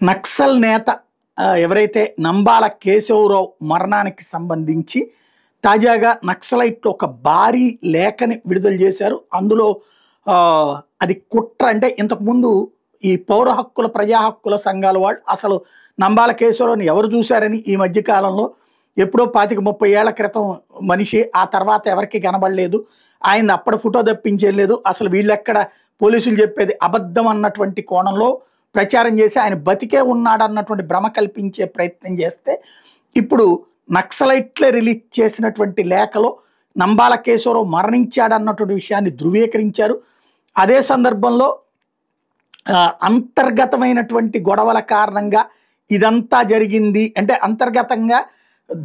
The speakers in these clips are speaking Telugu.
నక్సల్ నేత ఎవరైతే నంబాల కేశవరావు మరణానికి సంబంధించి తాజాగా నక్సలైట్లు ఒక భారీ లేఖని విడుదల చేశారు. అందులో అది కుట్ర అంటే ఇంతకుముందు ఈ పౌర హక్కుల ప్రజా హక్కుల సంఘాల వాళ్ళు అసలు నంబాల కేశవరావుని ఎవరు చూశారని ఈ మధ్య కాలంలో ఎప్పుడో 25-30 ఏళ్ల క్రితం మనిషి, ఆ తర్వాత ఎవరికి కనబడలేదు, ఆయన అప్పటి ఫోటో తప్పించేయలేదు, అసలు వీళ్ళెక్కడ పోలీసులు చెప్పేది అబద్ధం అన్నటువంటి కోణంలో ప్రచారం చేసి ఆయన బతికే ఉన్నాడన్నటువంటి భ్రమ కల్పించే ప్రయత్నం చేస్తే ఇప్పుడు నక్సలైట్లే రిలీజ్ చేసినటువంటి లేఖలో నంబాల కేశవరావు మరణించాడన్నటువంటి విషయాన్ని ధృవీకరించారు. అదే సందర్భంలో అంతర్గతమైనటువంటి గొడవల కారణంగా ఇదంతా జరిగింది, అంటే అంతర్గతంగా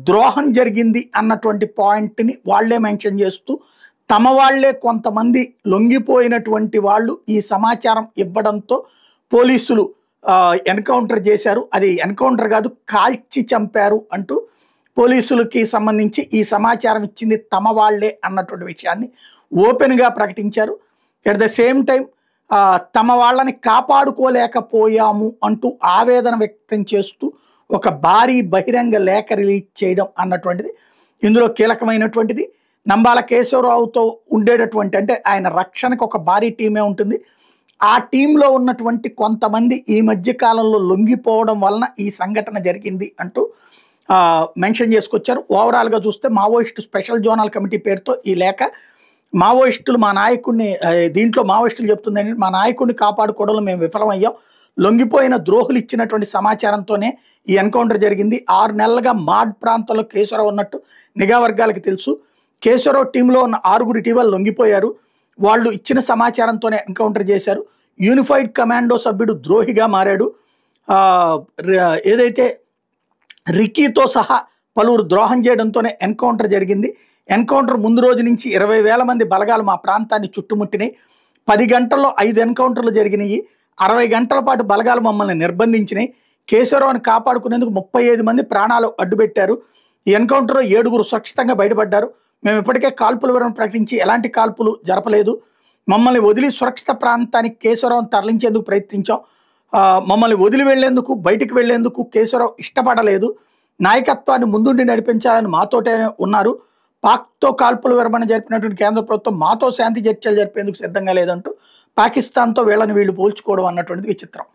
ద్రోహం జరిగింది అన్నటువంటి పాయింట్ని వాళ్లే మెన్షన్ చేస్తూ తమ వాళ్లే కొంతమంది లొంగిపోయినటువంటి వాళ్ళు ఈ సమాచారం ఇవ్వడంతో పోలీసులు ఎన్కౌంటర్ చేశారు, అది ఎన్కౌంటర్ కాదు కాల్చి చంపారు అంటూ పోలీసులకి సంబంధించి ఈ సమాచారం ఇచ్చింది తమ వాళ్లే అన్నటువంటి విషయాన్ని ఓపెన్గా ప్రకటించారు. ఎట్ ద సేమ్ టైం తమ వాళ్ళని కాపాడుకోలేకపోయాము అంటూ ఆవేదన వ్యక్తం చేస్తూ ఒక భారీ బహిరంగ లేఖ రిలీజ్ చేయడం అన్నటువంటిది ఇందులో కీలకమైనటువంటిది. నంబాల కేశవరావుతో ఉండేటటువంటి అంటే ఆయన రక్షణకు ఒక భారీ టీమే ఉంటుంది. ఆ టీంలో ఉన్నటువంటి కొంతమంది ఈ మధ్య కాలంలో లొంగిపోవడం వలన ఈ సంఘటన జరిగింది అంటూ మెన్షన్ చేసుకొచ్చారు. ఓవరాల్గా చూస్తే మావోయిస్టు స్పెషల్ జోనల్ కమిటీ పేరుతో ఈ లేఖ మావోయిస్టులు మా నాయకుడిని, దీంట్లో మావోయిస్టులు చెప్తుంది ఏంటంటే మా నాయకుడిని కాపాడుకోవడంలో మేము విఫలమయ్యాం, లొంగిపోయిన ద్రోహులు ఇచ్చినటువంటి సమాచారంతోనే ఈ ఎన్కౌంటర్ జరిగింది. 6 నెలలుగా మాడ్ ప్రాంతంలో కేశవరావు ఉన్నట్టు నిఘా వర్గాలకు తెలుసు. కేశవరావు టీంలో ఉన్న 6గురు ఇటీవల లొంగిపోయారు, వాళ్ళు ఇచ్చిన సమాచారంతోనే ఎన్కౌంటర్ చేశారు. యూనిఫైడ్ కమాండో సభ్యుడు ద్రోహిగా మారాడు, ఏదైతే రికీతో సహా పలువురు ద్రోహం చేయడంతోనే ఎన్కౌంటర్ జరిగింది. ఎన్కౌంటర్ ముందు రోజు నుంచి 20,000 మంది బలగాలు మా ప్రాంతాన్ని చుట్టుముట్టినాయి. 10 గంటల్లో 5 ఎన్కౌంటర్లు జరిగినాయి. 60 గంటల పాటు బలగాలు మమ్మల్ని నిర్బంధించినాయి. కేశవరావుని కాపాడుకునేందుకు 35 మంది ప్రాణాలు అడ్డుపెట్టారు. ఈ ఎన్కౌంటర్లో 7గురు సురక్షితంగా బయటపడ్డారు. మేము ఇప్పటికే కాల్పుల వివరణ ప్రకటించి ఎలాంటి కాల్పులు జరపలేదు. మమ్మల్ని వదిలి సురక్షిత ప్రాంతానికి కేశవరావుని తరలించేందుకు ప్రయత్నించాం. మమ్మల్ని వదిలి వెళ్లేందుకు బయటికి వెళ్లేందుకు కేశవరావు ఇష్టపడలేదు. నాయకత్వాన్ని ముందుండి నడిపించాలని మాతోటే ఉన్నారు. పాక్తో కాల్పుల విరమణ జరిపినటువంటి కేంద్ర ప్రభుత్వం మాతో శాంతి చర్చలు జరిపేందుకు సిద్ధంగా లేదంటూ పాకిస్తాన్తో వీళ్ళని వీళ్ళు పోల్చుకోవడం అన్నటువంటిది విచిత్రం.